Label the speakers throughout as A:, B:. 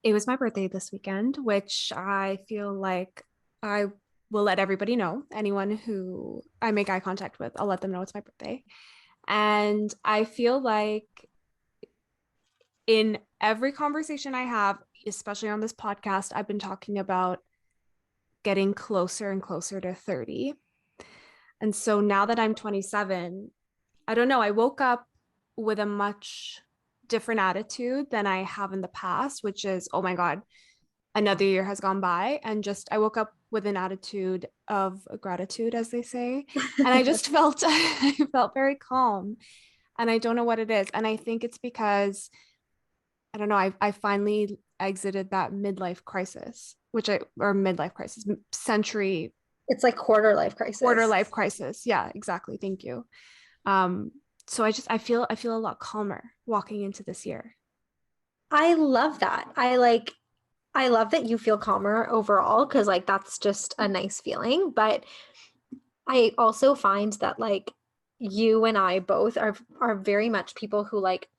A: It was my birthday this weekend, which I feel like I will let everybody know. Anyone who I make eye contact with, I'll let them know it's my birthday. And I feel like in every conversation I have, especially on this podcast, I've been talking about getting closer and closer to 30. And so now that I'm 27, I don't know, I woke up with a much different attitude than I have in the past, which is, oh my God, another year has gone by. And just I woke up with an attitude of gratitude, as they say. And I just felt I felt very calm. And I don't know what it is. And I think it's because I don't know, I finally exited that midlife crisis, or midlife crisis, century,
B: It's like quarter life
A: quarter
B: crisis.
A: life crisis. Yeah, exactly. Thank you. Um, so I feel a lot calmer walking into this year.
B: I love that. I love that you feel calmer overall because like that's just a nice feeling. But I also find that like you and I both are very much people who like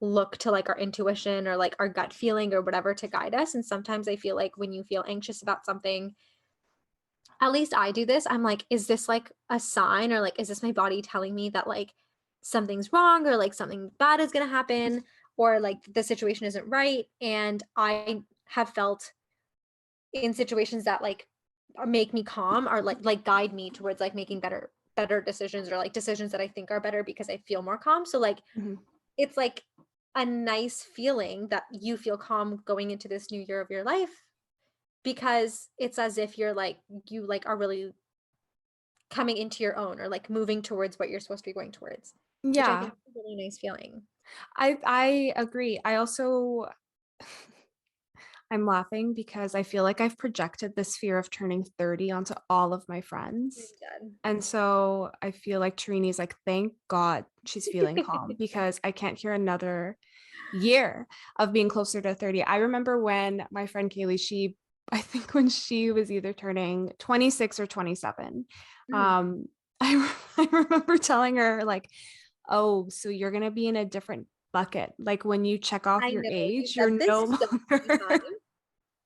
B: look to like our intuition or like our gut feeling or whatever to guide us. And sometimes I feel like when you feel anxious about something, at least I do this, I'm like, is this like a sign or like is this my body telling me that like something's wrong or like something bad is gonna happen or like the situation isn't right? And I have felt in situations that like make me calm or like guide me towards like making better decisions or like decisions that I think are better because I feel more calm. So like
A: Mhm.
B: it's like a nice feeling that you feel calm going into this new year of your life because it's as if you like are really coming into your own or like moving towards what you're supposed to be going towards, which I
A: Yeah,
B: think is a really nice feeling.
A: I agree. I also I'm laughing because I feel like I've projected this fear of turning 30 onto all of my friends. And so I feel like Tarini's like, thank God she's feeling calm because I can't hear another year of being closer to 30. I remember when my friend Kaylee, I think when she was either turning 26 or 27,
B: Mm,
A: um, I remember telling her, like, oh, so you're going to be in a different bucket. Like when you check off
B: I
A: your
B: know you
A: age,
B: said
A: you're
B: this
A: no
B: so many
A: longer.
B: times.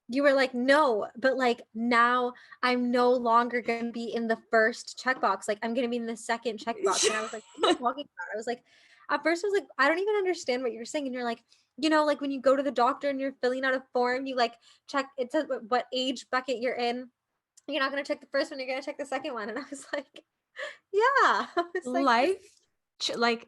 B: You were like, no, but like now I'm no longer going to be in the first checkbox. Like I'm going to be in the second checkbox. And I was like, what are you talking about? I was like, at first I was like, I don't even understand what you're saying. And you're like, like when you go to the doctor and you're filling out a form, you like check, it says what age bucket you're in. You're not going to check the first one, you're going to check the second one. And I was like, yeah. I was like, this
A: Life like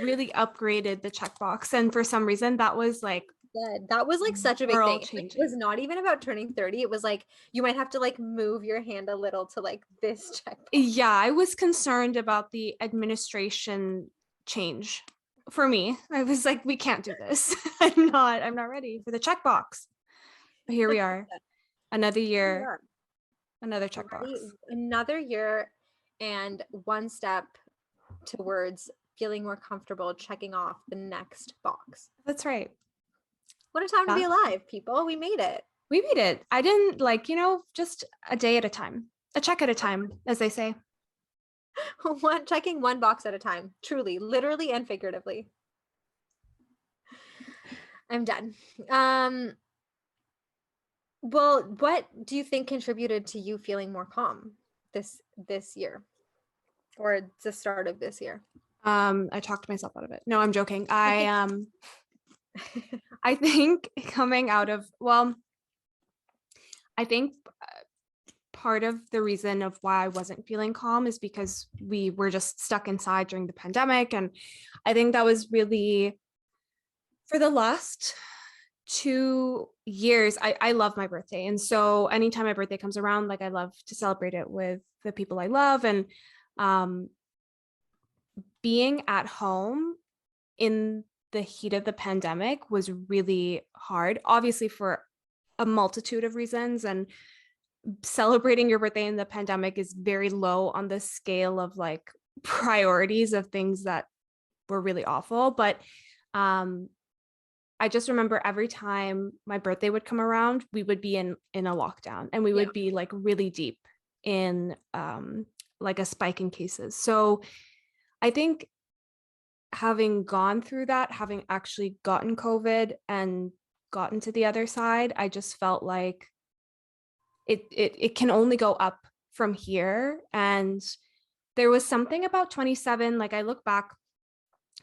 A: really upgraded the checkbox. And for some reason, that was like
B: good. That was like such a big
A: world
B: thing. Like, it was
A: changing.
B: not even about turning 30. It was like you might have to like move your hand a little to like this checkbox.
A: Yeah, I was concerned about the administration change for me. I was like, we can't do this. I'm not ready for the checkbox. But here we are, another
B: We
A: year,
B: are
A: another
B: ready.
A: checkbox.
B: Another year and one step towards feeling more comfortable checking off the next box.
A: That's right.
B: What a time to be
A: Yeah,
B: alive, people. We made it.
A: we beat it. I didn't like, just a day at a time, a check at a time, as they say.
B: One checking one box at a time. Truly, literally and figuratively. I'm done. Well, what do you think contributed to you feeling more calm this year or the start of this year?
A: I talked myself out of it. No, I'm joking. I think coming out of, well, I think part of the reason of why I wasn't feeling calm is because we were just stuck inside during the pandemic. And I think that was really for the last 2 years. I love my birthday. And so anytime my birthday comes around, like I love to celebrate it with the people I love. And um, being at home in the heat of the pandemic was really hard, obviously for a multitude of reasons. And celebrating your birthday in the pandemic is very low on the scale of like priorities of things that were really awful. But um, I just remember every time my birthday would come around, we would be in a lockdown and we
B: Yeah.
A: would be like really deep in like a spike in cases. So I think having gone through that, having actually gotten COVID and gotten to the other side, I just felt like it can only go up from here. And there was something about 27, like I look back,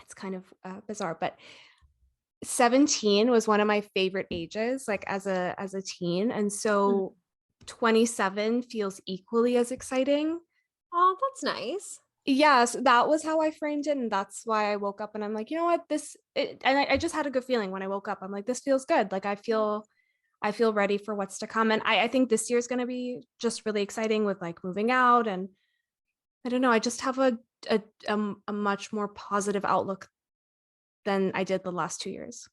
A: it's kind of bizarre, but 17 was one of my favorite ages, like as a teen. And
B: Mhm.
A: so 27 feels equally as exciting.
B: Oh, that's nice.
A: Yes, that was how I framed it. And that's why I woke up and I'm like, you know what, and I just had a good feeling when I woke up. I'm like, this feels good. Like I feel ready for what's to come. And I think this year's going to be just really exciting with like moving out. And I don't know, I just have a much more positive outlook than I did the last 2 years.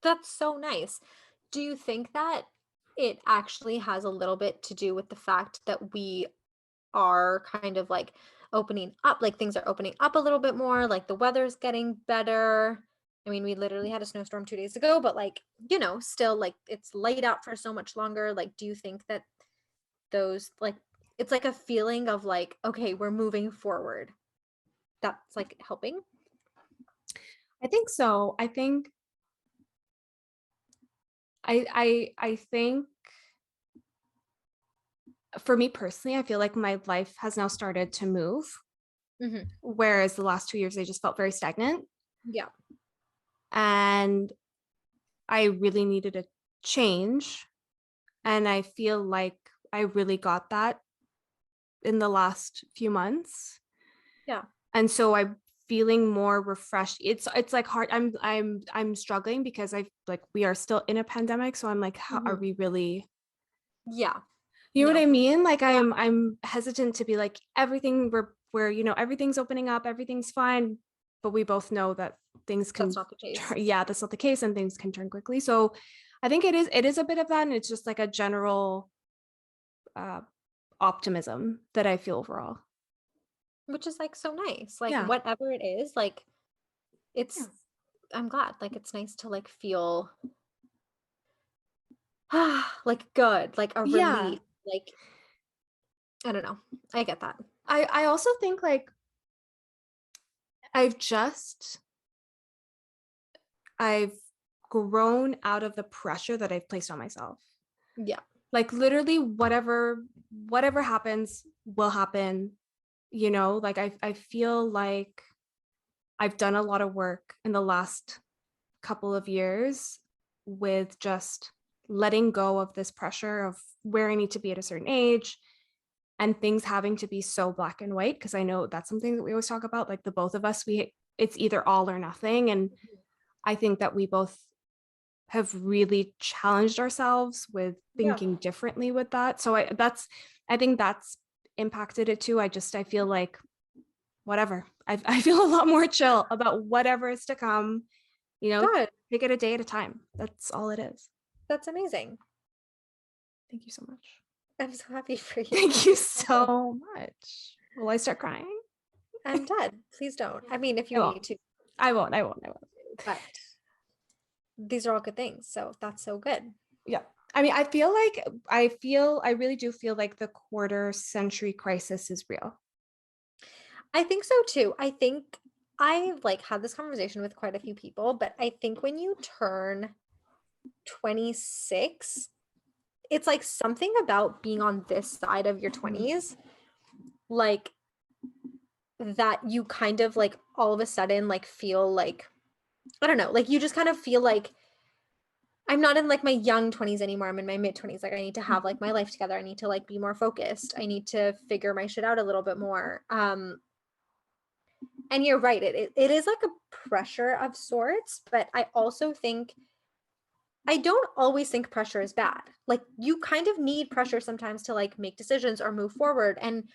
B: That's so nice. Do you think that it actually has a little bit to do with the fact that we are kind of like opening up, like things are opening up a little bit more, like the weather's getting better? I mean, we literally had a snowstorm 2 days ago, but like, still like it's light out for so much longer. Like, do you think that those like it's like a feeling of like, okay, we're moving forward? That's like helping?
A: I think so. I think for me personally, I feel like my life has now started to move,
B: Hmm.
A: whereas the last 2 years I just felt very stagnant.
B: Yeah.
A: And I really needed a change. And I feel like I really got that in the last few months.
B: Yeah.
A: And so I'm feeling more refreshed. It's like hard. I'm struggling because I like we are still in a pandemic. So I'm like, how are
B: Hmm.
A: we really,
B: Yeah.
A: you know what
B: No.
A: I mean? Like
B: Yeah.
A: I'm hesitant to be like everything we're everything's opening up, everything's fine, but we both know that things
B: That's
A: can
B: not the case.
A: turn, yeah, that's not the case, and things can turn quickly. So I think it is a bit of that, and it's just like a general uh optimism that I feel overall.
B: Which is like so nice. Like
A: Yeah.
B: whatever it is, like
A: Yeah.
B: it's I'm glad. Like it's nice to like feel like good, like a
A: Yeah.
B: relief. Like I don't know. I get that.
A: I also think like I've just I've grown out of the pressure that I've placed on myself.
B: Yeah.
A: Like literally whatever happens will happen, like I feel like I've done a lot of work in the last couple of years with just letting go of this pressure of where I need to be at a certain age and things having to be so black and white, because I know that's something that we always talk about, like the both of us, we it's either all or nothing. And
B: Mhm.
A: I think that we both have really challenged ourselves with
B: Yeah.
A: thinking differently with that. So I think that's impacted it too. I feel like whatever. I feel a lot more chill about whatever is to come, you know,
B: Good.
A: take it a day at a time. That's all it is.
B: That's amazing.
A: Thank you so much.
B: I'm so happy for you.
A: Thank you so much. Will I start crying?
B: I'm done. Please don't. I mean, if
A: I
B: you
A: won't.
B: need to,
A: I won't.
B: but these are all good things. So that's so good.
A: Yeah. I mean, I really do feel like the quarter century crisis is real.
B: I think so too. I think I've like had this conversation with quite a few people, but I think when you turn 26, it's like something about being on this side of your
A: Mhm.
B: 20s, like that you kind of like all of a sudden like feel like I don't know, like you just kind of feel like I'm not in like my young 20s anymore. I'm in my mid 20s. Like I need to have like my life together. I need to like be more focused. I need to figure my shit out a little bit more. And you're right. It is like a pressure of sorts, but I also think I don't always think pressure is bad. Like you kind of need pressure sometimes to like make decisions or move forward. And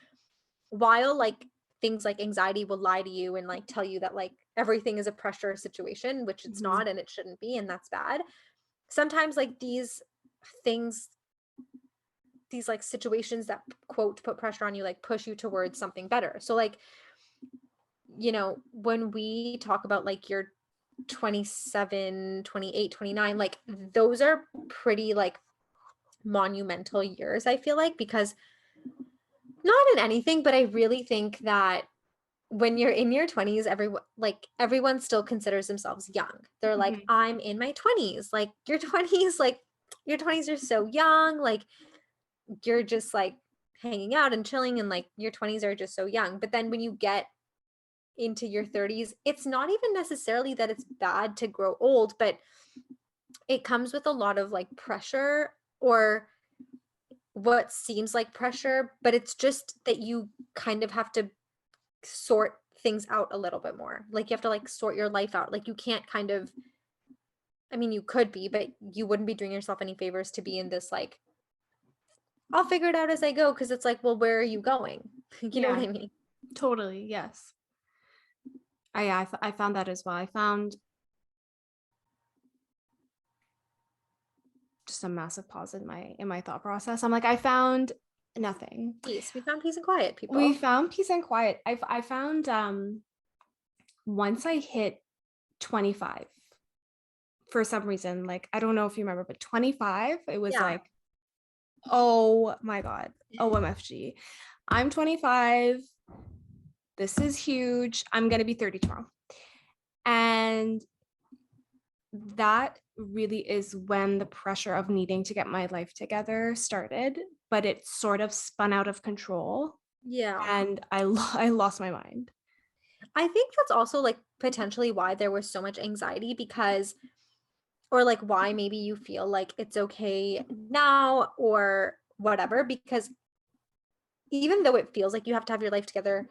B: while like things like anxiety will lie to you and like tell you that like everything is a pressure situation, which it's
A: Mhm.
B: not and it shouldn't be, and that's bad. Sometimes like things, these like situations that quote put pressure on you, like push you towards something better. So like, when we talk about like your 27, 28, 29, like those are pretty like monumental years, I feel like, because not in anything, but I really think that when you're in your 20s, everyone still considers themselves young. They're like,
A: Mhm.
B: I'm in my 20s. Like your 20s, like your 20s are so young. Like you're just like hanging out and chilling, and like your 20s are just so young. But then when you get into your 30s, it's not even necessarily that it's bad to grow old, but it comes with a lot of like pressure, or what seems like pressure, but it's just that you kind of have to sort things out a little bit more. Like you have to like sort your life out. Like you can't kind of, I mean, you could be, but you wouldn't be doing yourself any favors to be in this like, I'll figure it out as I go. Cause it's like, well, where are you going? You know what
A: Yeah,
B: I mean?
A: totally. Yes. I found that as well. I found just a massive pause in my thought process. I'm like, I found nothing.
B: Peace. We found peace and quiet,
A: We
B: people.
A: found peace and quiet. I found once I hit 25, for some reason, like I don't know if you remember, but 25, it was
B: Yeah.
A: like, oh my God, OMFG. I'm 25. This is huge. I'm gonna be 30 tomorrow. And that really is when the pressure of needing to get my life together started, but it sort of spun out of control
B: Yeah.
A: and I lost my mind.
B: I think that's also like potentially why there was so much anxiety, because, or like why maybe you feel like it's okay now or whatever, because even though it feels like you have to have your life together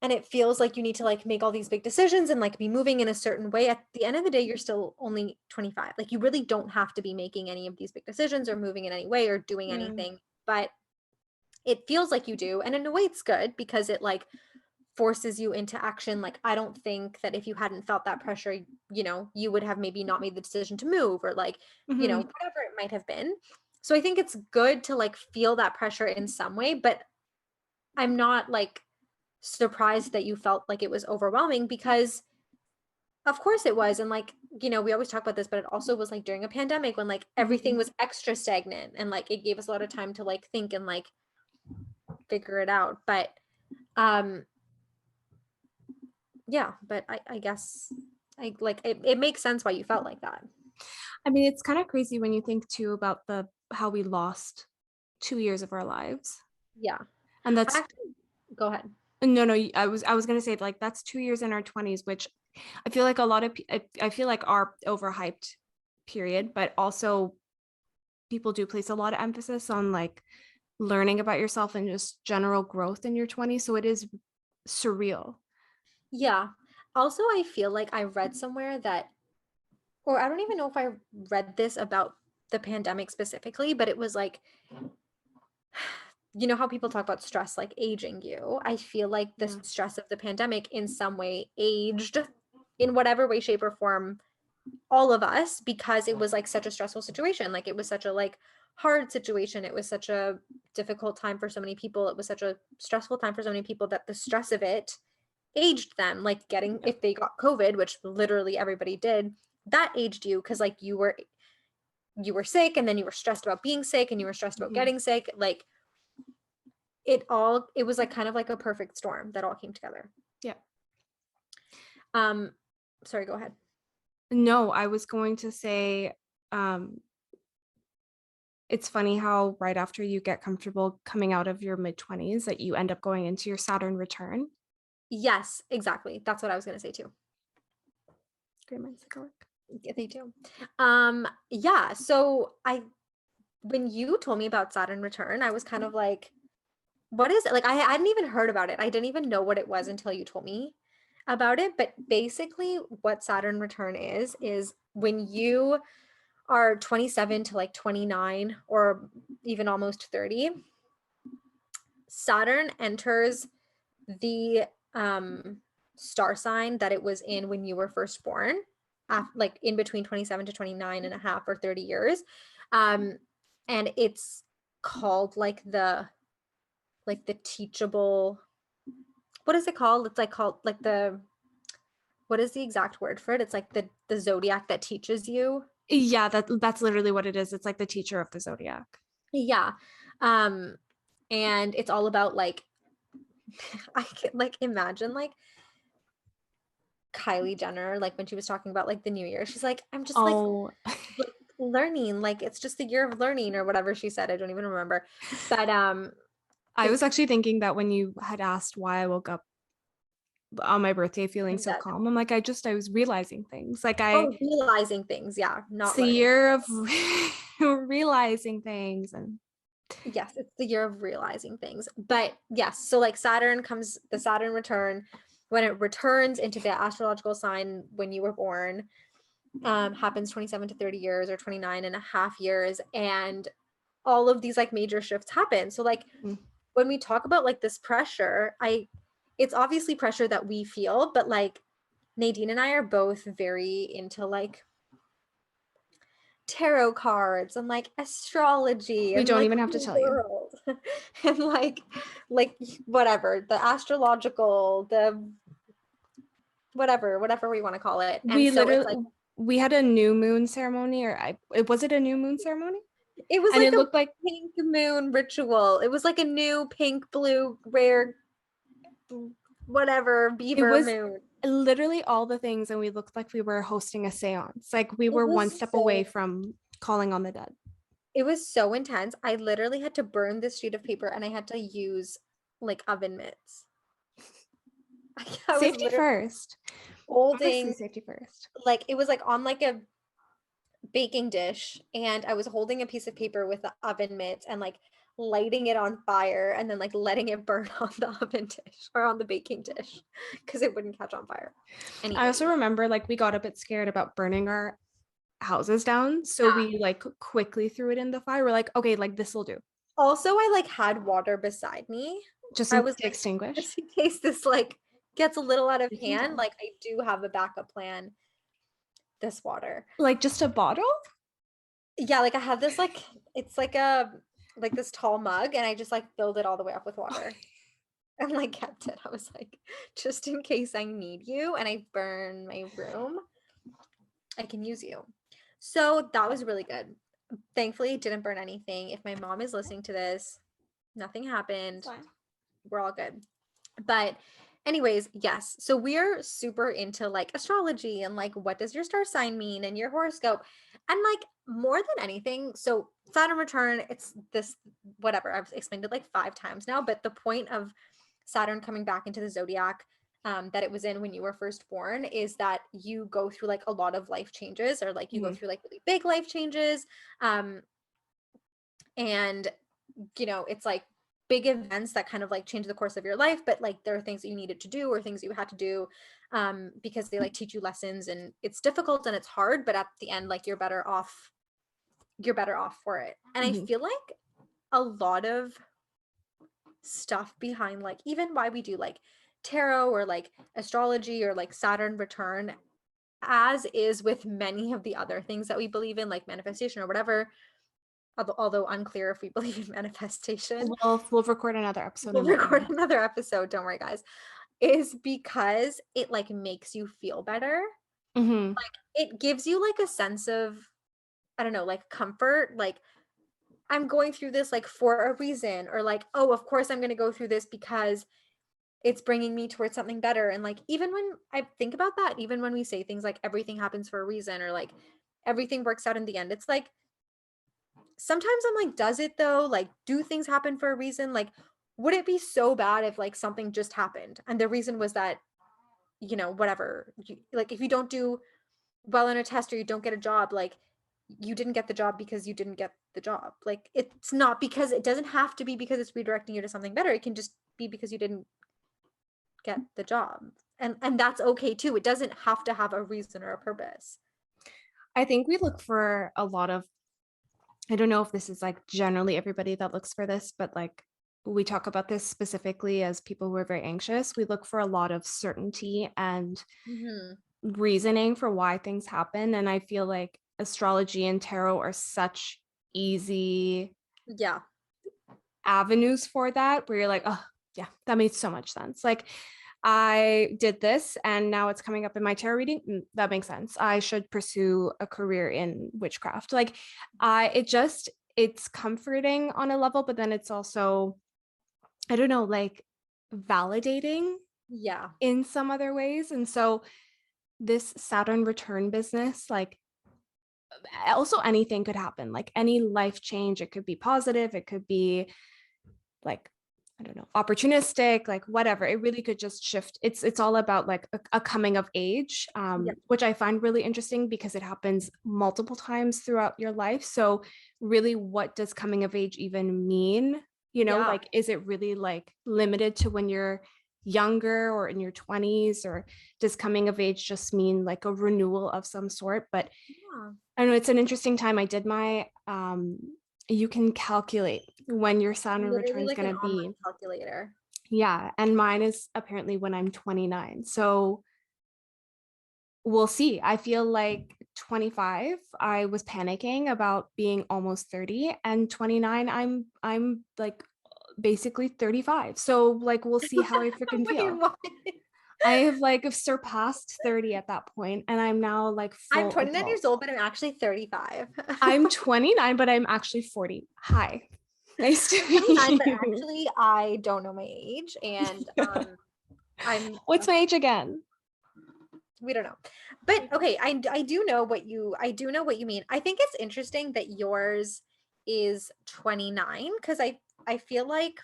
B: and it feels like you need to like make all these big decisions and like be moving in a certain way, at the end of the day you're still only 25. Like you really don't have to be making any of these big decisions or moving in any way or doing
A: Yeah.
B: anything, but it feels like you do, and in a way it's good because it like forces you into action. Like I don't think that if you hadn't felt that pressure, you would have maybe not made the decision to move, or like,
A: Mm-hmm.
B: whatever it might have been. So I think it's good to like feel that pressure in some way, but I'm not like surprised that you felt like it was overwhelming, because of course it was. And like, we always talk about this, but it also was like during a pandemic when like everything
A: Mm-hmm.
B: was extra stagnant, and like it gave us a lot of time to like think and like figure it out. But um yeah, but I guess I like it makes sense why you felt like that.
A: I mean, it's kind of crazy when you think too about the how we lost 2 years of our lives.
B: Yeah.
A: And
B: I
A: that's
B: actually go ahead.
A: no, no, I was gonna say like that's 2 years in our 20s, which I feel like a lot of I feel like our overhyped period, but also people do place a lot of emphasis on like learning about yourself and just general growth in your 20s. So it is surreal.
B: Yeah. Also, I feel like I read somewhere that, or I don't even know if I read this about the pandemic specifically, but it was like, how people talk about stress like aging you. I feel like the
A: Yeah.
B: stress of the pandemic in some way aged, in whatever way, shape, or form, all of us, because it was like such a stressful situation. Like it was such a like hard situation. It was such a difficult time for so many people. It was such a stressful time for so many people that the stress of it aged them. Like getting,
A: Yeah.
B: if they got COVID, which literally everybody did, that aged you, because like you were sick, and then you were stressed about being sick, and you were stressed about
A: Mhm.
B: getting sick. Like it was like kind of like a perfect storm that all came together.
A: Yeah.
B: um Sorry, go ahead.
A: No, I was going to say, um, it's funny how right after you get comfortable coming out of your mid 20s that you end up going into your Saturn return.
B: Yes, exactly, that's what I was going to say too.
A: Great minds think alike.
B: Yeah, they do. Yeah, so I when you told me about Saturn return, I was kind of like, what is it? Like I hadn't even heard about it. I didn't even know what it was until you told me about it. But basically what Saturn return is when you are 27 to like 29, or even almost 30, Saturn enters the star sign that it was in when you were first born, like in between 27 to 29 and a half or 30 years. Um, and it's called like the teachable, what is it called? It's like called like the, what is the exact word for it? It's like the zodiac that teaches you.
A: Yeah, that's literally what it is. It's like the teacher of the zodiac.
B: Yeah. Um, and it's all about like I can like imagine like Kylie Jenner, like when she was talking about like the new year, she's like, I'm just
A: Oh,
B: like learning, like it's just the year of learning or whatever she said. I don't even remember. But
A: I
B: it's
A: was actually thinking that when you had asked why I woke up on my birthday feeling so
B: that
A: calm, I'm like, I was realizing things. Like
B: oh, realizing things, yeah,
A: it's
B: not
A: the
B: learning.
A: year of realizing things. And
B: Yes, it's the year of realizing things. But yes, so like Saturn comes, the Saturn return, when it returns into the astrological sign when you were born, happens 27 to 30 years or 29 and a half years. And all of these like major shifts happen. So like
A: mm,
B: when we talk about like this pressure, it's obviously pressure that we feel, but like Nadine and I are both very into like tarot cards and like astrology
A: we
B: and
A: don't
B: like
A: even have to
B: the
A: tell you.
B: world and like whatever, the astrological, the whatever we want to call it. And
A: We
B: so it's like
A: literally we had a new moon ceremony, or was it a new moon ceremony?
B: it was
A: And
B: like
A: it
B: a
A: looked like
B: pink moon ritual. It was like a new pink, blue, rare, whatever,
A: it
B: beaver
A: was
B: moon.
A: literally all the things, and we looked like we were hosting a seance. Like we
B: It
A: were one
B: was
A: step away
B: so
A: from calling on the dead.
B: it was so intense. I literally had to burn this sheet of paper and I had to use like oven mitts. I was
A: Safety
B: literally
A: first. Obviously,
B: holding
A: safety first.
B: like it was like on like a baking dish and I was holding a piece of paper with the oven mitt and like lighting it on fire and then like letting it burn on the oven dish or on the baking dish because it wouldn't catch on fire.
A: I also
B: Anyways,
A: remember like we got a bit scared about burning our houses down. So
B: yeah.
A: we like quickly threw it in the fire. We're like, okay, like this will do.
B: Also, I like had water beside me.
A: Just
B: I
A: in
B: was
A: to
B: like,
A: extinguish.
B: just in case this like gets a little out of
A: You can
B: hand,
A: do.
B: like I do have a backup plan. This water.
A: Like just a bottle?
B: Yeah, like I have this like it's like a like this tall mug and I just like filled it all the way up with water and like kept it. I was like, just in case I need you and I burn my room, I can use you. So that was really good. Thankfully, it didn't burn anything. If my mom is listening to this, nothing
A: It's
B: happened.
A: fine.
B: We're all good. But anyways, yes. So we're super into like astrology and like what does your star sign mean and your horoscope. And like more than anything, so Saturn return, it's this whatever. I've explained it like 5 times now, but the point of Saturn coming back into the zodiac that it was in when you were first born is that you go through like a lot of life changes or like you go
A: Mhm.
B: through like really big life changes. Um, and it's like big events that kind of like change the course of your life, but like there are things that you needed to do or things you had to do because they like teach you lessons and it's difficult and it's hard, but at the end, like you're better off for it. And I
A: Mhm.
B: feel like a lot of stuff behind like even why we do like tarot or like astrology or like Saturn return, as is with many of the other things that we believe in, like manifestation or whatever, although unclear if we believe in manifestation.
A: We'll record another episode
B: We'll
A: and let you
B: record
A: know.
B: another episode, don't worry guys, is because it like makes you feel better.
A: Hmm.
B: It gives you like a sense of, I don't know, like comfort, like I'm going through this like for a reason, or like, oh, of course I'm going to go through this because it's bringing me towards something better. And like even when I think about that, even when we say things like everything happens for a reason or like everything works out in the end, it's like sometimes I'm like, does it though? Like, do things happen for a reason? Like, would it be so bad if like something just happened and the reason was that, whatever, like if you don't do well on a test or you don't get a job, like you didn't get the job because you didn't get the job. Like it's not because it doesn't have to be because it's redirecting you to something better. It can just be because you didn't get the job. And that's okay too. It doesn't have to have a reason or a purpose.
A: I think we look for a lot of, I don't know if this is like generally everybody that looks for this, but like we talk about this specifically as people who are very anxious. We look for a lot of certainty and
B: Mm-hmm.
A: reasoning for why things happen. And I feel like astrology and tarot are such easy
B: Yeah.
A: avenues for that, where you're like, oh, yeah, that makes so much sense. Like, I did this and now it's coming up in my tarot reading. That makes sense. I should pursue a career in witchcraft. Like, it's comforting on a level, but then it's also, I don't know, like validating
B: Yeah.
A: in some other ways. And so this Saturn return business, like also anything could happen, like any life change. It could be positive, it could be like, I don't know, opportunistic, like whatever. It really could just shift. It's all about like a coming of age,
B: Yeah.
A: which I find really interesting because it happens multiple times throughout your life. So really, what does coming of age even mean? You know,
B: Yeah.
A: like, is it really like limited to when you're younger or in your 20s, or does coming of age just mean like a renewal of some sort? But
B: Yeah.
A: I don't know, it's an interesting time. I did my you can calculate when your Saturn return
B: Literally
A: is
B: like an
A: going to
B: online
A: be.
B: calculator.
A: Yeah, and mine is apparently when I'm 29. So we'll see. I feel like 25, I was panicking about being almost 30, and 29, I'm like basically 35. So like we'll see how I freaking
B: Wait,
A: feel.
B: what?
A: I have like surpassed 30 at that point, and I'm now like
B: I'm
A: full
B: 29 years
A: adult.
B: old, but I'm actually 35.
A: I'm 29, but I'm actually 40. Hi. Nice to
B: I'm
A: meet
B: 29, but
A: you.
B: actually I don't know my age, and I'm
A: What's my age again?
B: we don't know. But okay, I do know what you mean. I think it's interesting that yours is 29 because I feel like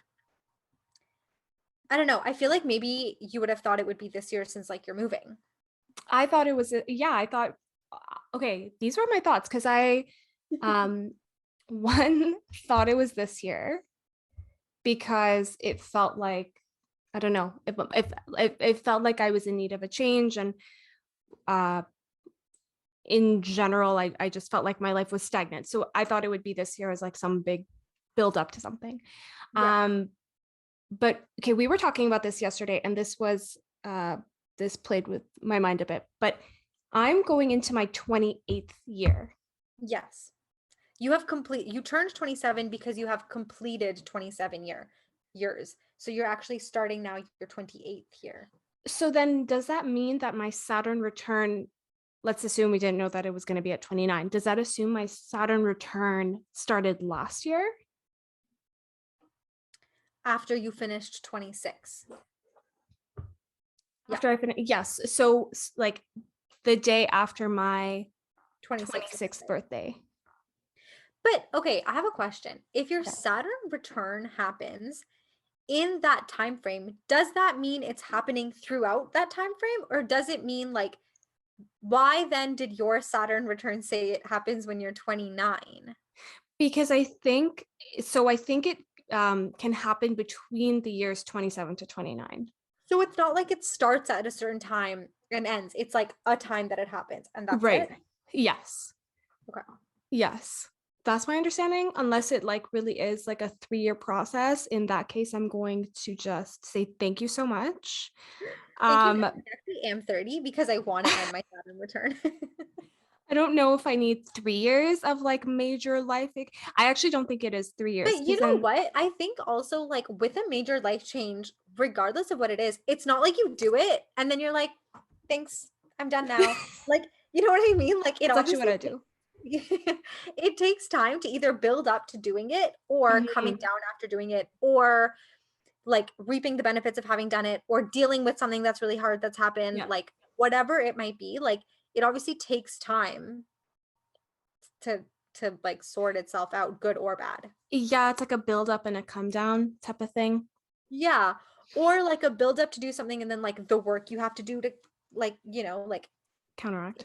B: I don't know. I feel like maybe you would have thought it would be this year since like you're moving.
A: I thought it was, yeah, I thought, okay, these were my thoughts because I, um, one, thought it was this year because it felt like, I don't know, it felt like I was in need of a change. And uh, in general, I just felt like my life was stagnant. So I thought it would be this year as like some big build up to something.
B: Yeah.
A: But okay, we were talking about this yesterday, and this played with my mind a bit, but I'm going into my 28th year.
B: Yes. You turned 27 because you have completed 27 years. So you're actually starting now your 28th year.
A: So then does that mean that my Saturn return, let's assume we didn't know that it was going to be at 29. Does that assume my Saturn return started last year?
B: After you finished 26. Yeah,
A: After I finished, yes. So like the day after my
B: 26th
A: 26th
B: birthday.
A: birthday.
B: But okay, I have a question. If your
A: Yeah.
B: Saturn return happens in that time frame, does that mean it's happening throughout that time frame, or does it mean like why then did your Saturn return say it happens when you're 29?
A: Because I think so. I think it can happen between the years 27 to 29.
B: So it's not like it starts at a certain time and ends. It's like a time that it happens and that's
A: Right.
B: it.
A: Yes.
B: Okay.
A: Yes. That's my understanding. Unless it like really is like a 3-year process. In that case, I'm going to just say thank you so much.
B: Thank you.
A: Um,
B: I actually am 30 because I want to end my Saturn return.
A: I don't know if I need 3 years of like major life. I actually don't think it is 3 years
B: But you
A: because
B: know
A: then
B: what? I think also like with a major life change, regardless of what it is, it's not like you do it and then you're like, thanks, I'm done now. Like, you know what I mean? Like it
A: that's actually what
B: obviously
A: I do.
B: it takes time to either build up to doing it or coming
A: Mhm.
B: down after doing it or like reaping the benefits of having done it or dealing with something that's really hard that's happened,
A: Yeah.
B: like whatever it might be, like it obviously takes time to like sort itself out, good or bad.
A: Yeah, it's like a build up and a come down type of thing.
B: Yeah. Or like a build up to do something and then like the work you have to do to like, like
A: Counteract.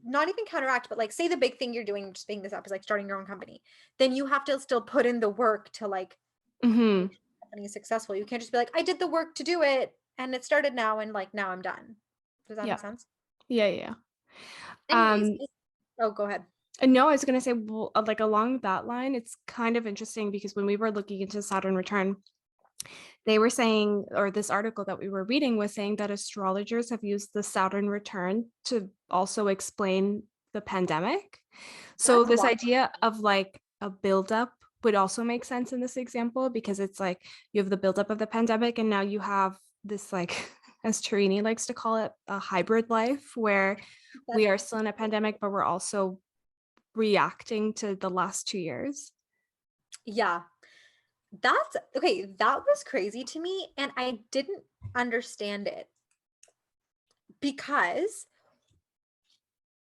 B: not even counteract, but like say the big thing you're doing, just making this up, is like starting your own company. Then you have to still put in the work to like
A: Hmm.
B: make sure the company is successful. You can't just be like, I did the work to do it and it started now and like now I'm done. Does that
A: Yeah.
B: make sense?
A: Yeah. Yeah.
B: Anyways,
A: Um,
B: oh, go ahead.
A: no, I was gonna say, well, like along that line, it's kind of interesting because when we were looking into Saturn return, they were saying, or this article that we were reading was saying that astrologers have used the Saturn return to also explain the pandemic. So
B: That's
A: this
B: wild.
A: idea of like a buildup would also make sense in this example because it's like you have the buildup of the pandemic and now you have this like as Tarini likes to call it a hybrid life where we are still in a pandemic but we're also reacting to the last 2 years.
B: Yeah. That's okay. That was crazy to me, and I didn't understand it because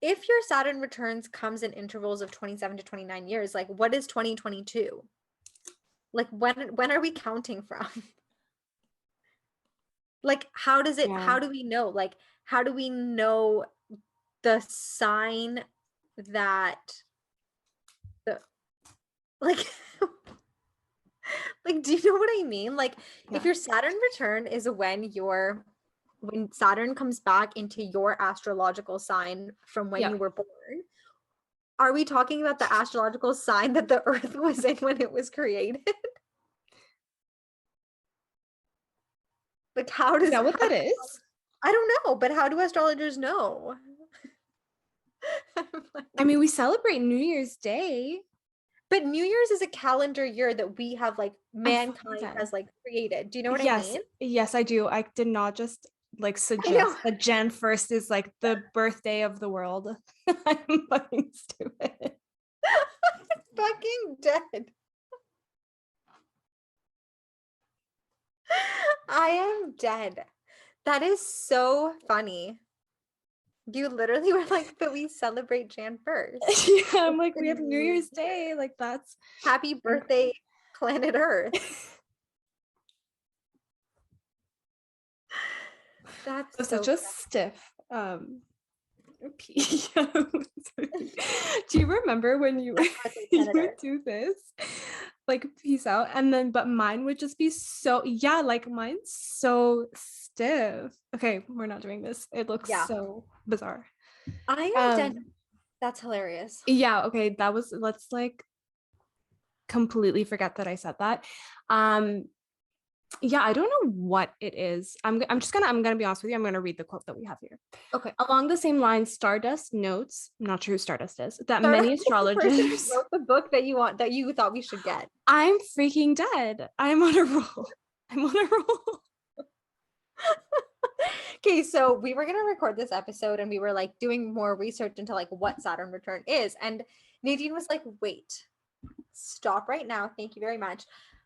B: if your Saturn returns comes in intervals of 27 to 29 years, like what is 2022? Like when are we counting from? Like how does it,
A: Yeah.
B: how do we know? Like how do we know the sign that the like like do you know what I mean? Like if
A: Yeah.
B: your Saturn return is when Saturn comes back into your astrological sign from when
A: Yeah.
B: you were born, are we talking about the astrological sign that the earth was in when it was created? Like how
A: Is
B: does
A: that what that is?
B: I don't know, but how do astrologers know?
A: I mean, we celebrate New Year's Day.
B: But New Year's is a calendar year that we have like
A: I'm fucking
B: mankind
A: dead.
B: has like created. Do you know what I
A: Yes,
B: mean?
A: yes, I do. I did not just like
B: I know.
A: suggest that Jan 1st is like the birthday of the world. I'm fucking stupid.
B: Fucking dead. I am dead. That is so funny. You literally were like, but we celebrate Jan 1st.
A: Yeah, I'm like, we have New Year's Day. Like that's
B: Happy birthday, planet Earth. That's
A: such
B: so
A: a stiff do you remember when you
B: birthday,
A: you
B: planet
A: would
B: Earth.
A: do this like peace out and then but mine would just be so yeah like mine's so stiff. Okay, we're not doing this, it looks
B: Yeah.
A: so bizarre.
B: I am dead.
A: um
B: That's hilarious.
A: yeah, okay, that was, let's like completely forget that I said that. um yeah, I don't know what it is. I'm gonna be honest with you, I'm gonna read the quote that we have here.
B: Okay.
A: Along the same lines, Stardust notes, I'm not sure who Stardust is, that
B: Stardust
A: many
B: is the person who
A: astrologers,
B: wrote the book that you thought we should get.
A: I'm freaking dead. I'm on a roll. I'm on a roll.
B: Okay, so we were gonna record this episode and we were like doing more research into like what Saturn return is. And Nadine was like, wait, stop right now. Thank you very much.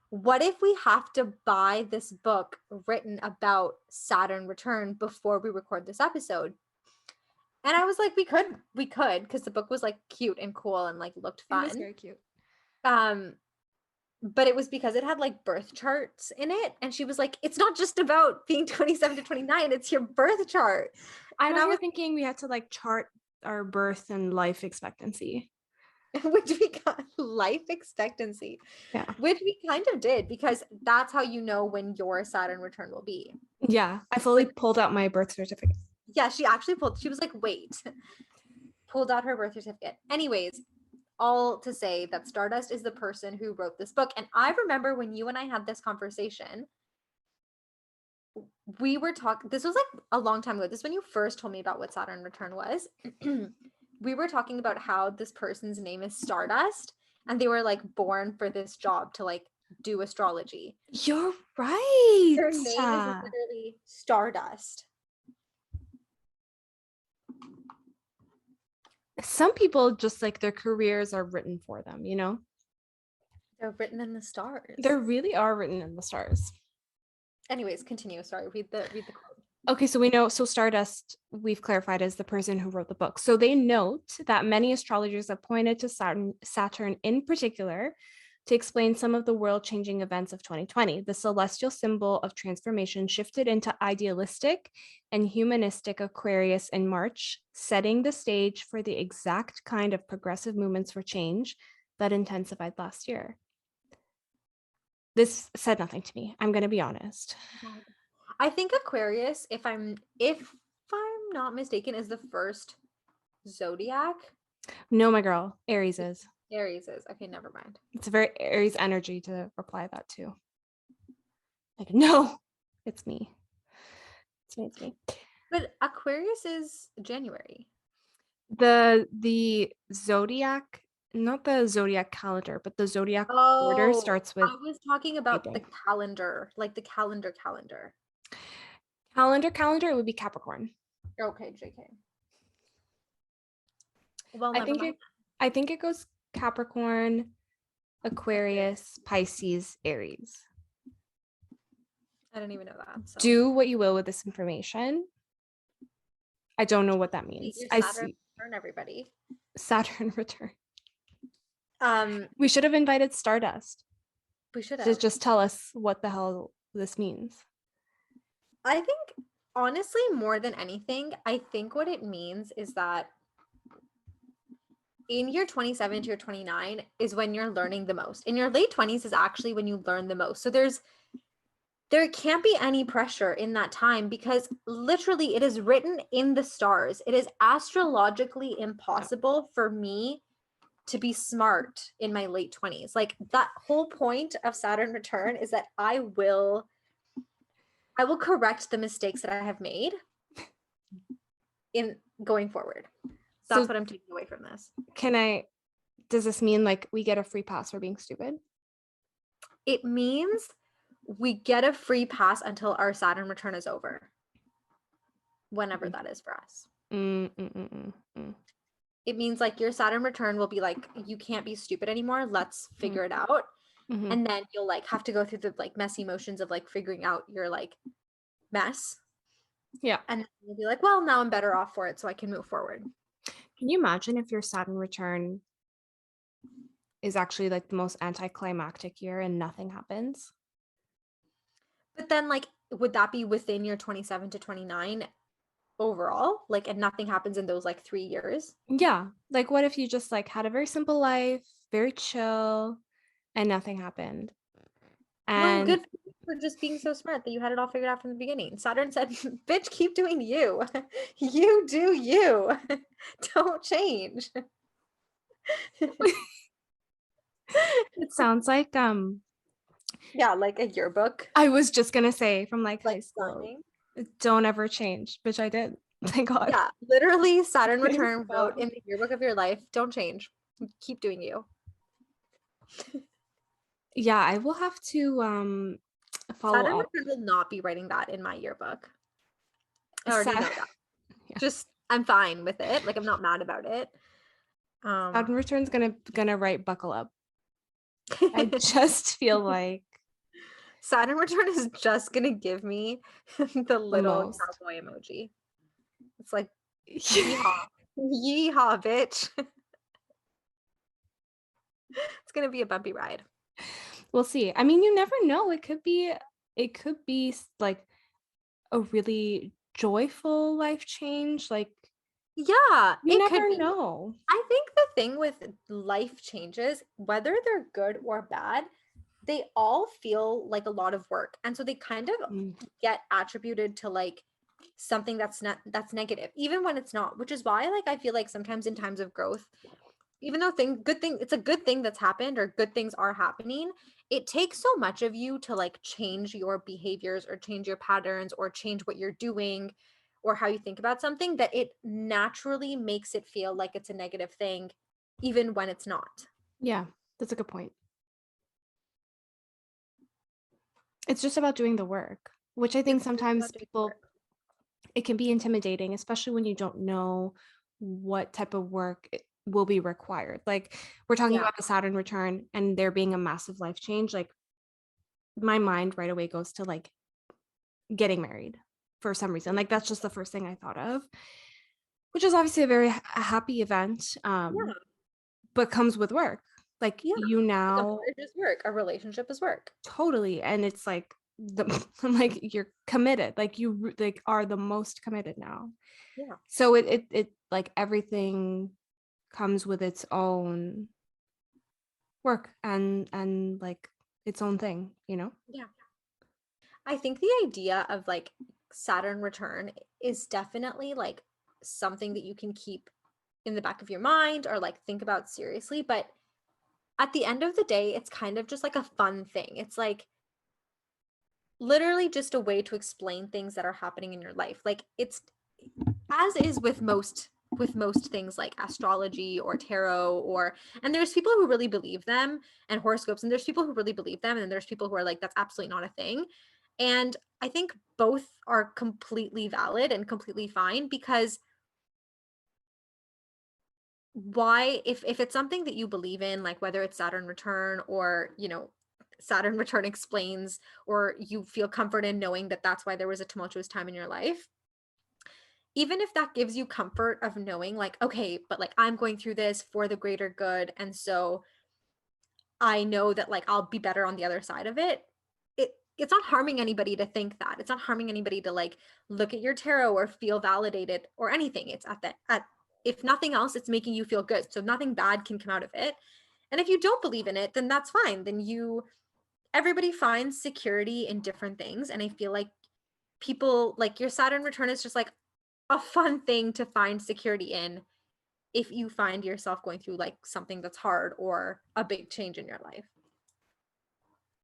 B: What if we have to buy this book written about Saturn return before we record this episode? And I was like, we could, because the book was like cute and cool and like looked
A: It was
B: fun.
A: very cute.
B: Um, but it was because it had like birth charts in it. And she was like, it's not just about being 27 to 29, it's your birth chart.
A: I'm
B: And
A: over
B: I
A: here
B: was,
A: thinking we had to like chart our birth and life expectancy.
B: which we got life expectancy,
A: Yeah.
B: which we kind of did because that's how you know when your Saturn return will be.
A: Yeah. I fully
B: Like,
A: pulled out my birth certificate.
B: yeah, she actually she was like, wait, pulled out her birth certificate. Anyways, all to say that Stardust is the person who wrote this book. And I remember when you and I had this conversation, we were talking, this was like a long time ago. This is when you first told me about what Saturn return was. We were talking about how this person's name is Stardust and they were like born for this job to like do astrology.
A: You're right.
B: Their name is literally Stardust.
A: Some people just like their careers are written for them, you know?
B: They're written in the stars.
A: They really are written in the stars.
B: Anyways, continue. Sorry, read the quote.
A: Okay, so we know, so Stardust, we've clarified, is the person who wrote the book. So they note that many astrologers have pointed to Saturn in particular to explain some of the world-changing events of 2020. The celestial symbol of transformation shifted into idealistic and humanistic Aquarius in March, setting the stage for the exact kind of progressive movements for change that intensified last year. This said nothing to me, I'm going to be honest.
B: I think Aquarius, if I'm not mistaken, is the first zodiac.
A: No, my girl, Aries is.
B: Aries is. Okay, never mind.
A: It's a very Aries energy to reply that to. Like, no, it's me. It's me, it's me.
B: But Aquarius is January.
A: The zodiac, not the zodiac calendar, but the zodiac order starts with
B: I was talking about
A: April.
B: the calendar, like the calendar.
A: Calendar, it would be Capricorn.
B: Okay, JK. Well,
A: I
B: never
A: think
B: mind.
A: I think it goes Capricorn, Aquarius, Pisces, Aries.
B: I don't even know that. So
A: Do what you will with this information. I don't know what that means.
B: your
A: I
B: Saturn
A: see
B: return, everybody.
A: Saturn return.
B: Um,
A: We should have invited Stardust
B: we should
A: to
B: have.
A: just tell us what the hell this means.
B: I think honestly, more than anything, I think what it means is that in your 27 to your 29 is when you're learning the most. In your late 20s is actually when you learn the most. So there can't be any pressure in that time because literally it is written in the stars. It is astrologically impossible for me to be smart in my late 20s. Like that whole point of Saturn return is that I will correct the mistakes that I have made in going forward. That's
A: So
B: what I'm taking away from this.
A: does this mean like we get a free pass for being stupid?
B: It means we get a free pass until our Saturn return is over, whenever that is for us. It means like your Saturn return will be like, you can't be stupid anymore. Let's figure it out. And then you'll like have to go through the like messy motions of like figuring out your like mess.
A: Yeah.
B: And you'll be like, well, now I'm better off for it, so I can move forward.
A: Can you imagine if your Saturn return is actually like the most anticlimactic year and nothing happens?
B: But then like, would that be within your 27 to 29 overall? Like, and nothing happens in those like 3 years?
A: Yeah. Like what if you just like had a very simple life, very chill, and nothing happened?
B: No,
A: And
B: good for just being so smart that you had it all figured out from the beginning. Saturn said, bitch, keep doing you. You do you. Don't change.
A: it sounds like
B: Yeah, like a yearbook,
A: I was just gonna say from like high
B: like
A: school,
B: signing.
A: don't ever change, which I did. Thank God.
B: Yeah, literally Saturn
A: Thank
B: return wrote
A: God.
B: in the yearbook of your life, don't change. Keep doing you.
A: Yeah, I will have to follow
B: Saturn
A: up.
B: return will not be writing that in my yearbook. I already
A: Sa-
B: know that.
A: yeah.
B: Just I'm fine with it. Like I'm not mad about it.
A: Saturn return's gonna write buckle up. I just feel like
B: Saturn return is just gonna give me the
A: the
B: little
A: most.
B: cowboy emoji. It's like yeehaw. Yeehaw, bitch. It's gonna be a bumpy ride.
A: We'll see. I mean, you never know. It could be like a really joyful life change. Like
B: Yeah,
A: you
B: it could
A: never
B: be.
A: know.
B: I think the thing with life changes, whether they're good or bad, they all feel like a lot of work. And so they kind of
A: Mm.
B: get attributed to like something that's negative, even when it's not, which is why like I feel like sometimes in times of growth, even though it's a good thing that's happened or good things are happening, it takes so much of you to like change your behaviors or change your patterns or change what you're doing or how you think about something that it naturally makes it feel like it's a negative thing even when it's not.
A: Yeah, that's a good point. It's just about doing the work, which I think
B: It's just
A: sometimes
B: about doing the
A: people,
B: work.
A: it can be intimidating, especially when you don't know what type of work will be required. Like we're talking
B: Yeah.
A: about the Saturn return and there being a massive life change. Like my mind right away goes to like getting married for some reason. Like that's just the first thing I thought of, which is obviously a very happy event,
B: Yeah.
A: but comes with work. Like
B: Yeah.
A: you
B: Like a
A: now
B: marriage is work, a relationship is work.
A: totally, and it's like the I'm like you're committed. Like you like are the most committed now.
B: Yeah.
A: So it like everything comes with its own work and like its own thing, you know?
B: Yeah. I think the idea of like Saturn return is definitely like something that you can keep in the back of your mind or like think about seriously. But at the end of the day, it's kind of just like a fun thing. It's like literally just a way to explain things that are happening in your life. Like it's as is with most things like astrology or tarot or and there's people who really believe them and horoscopes and there's people who really believe them and then there's people who are like that's absolutely not a thing. And I think both are completely valid and completely fine because why, if it's something that you believe in, like whether it's Saturn return or, you know, Saturn return explains, or you feel comfort in knowing that that's why there was a tumultuous time in your life, even if that gives you comfort of knowing like, okay, but like I'm going through this for the greater good, and so I know that like I'll be better on the other side of it. It's not harming anybody to think that. It's not harming anybody to like look at your tarot or feel validated or anything. It's at if nothing else, it's making you feel good. So nothing bad can come out of it. And if you don't believe in it, then that's fine. Then you everybody finds security in different things. And I feel like people like your Saturn return is just like a fun thing to find security in if you find yourself going through like something that's hard or a big change in your life.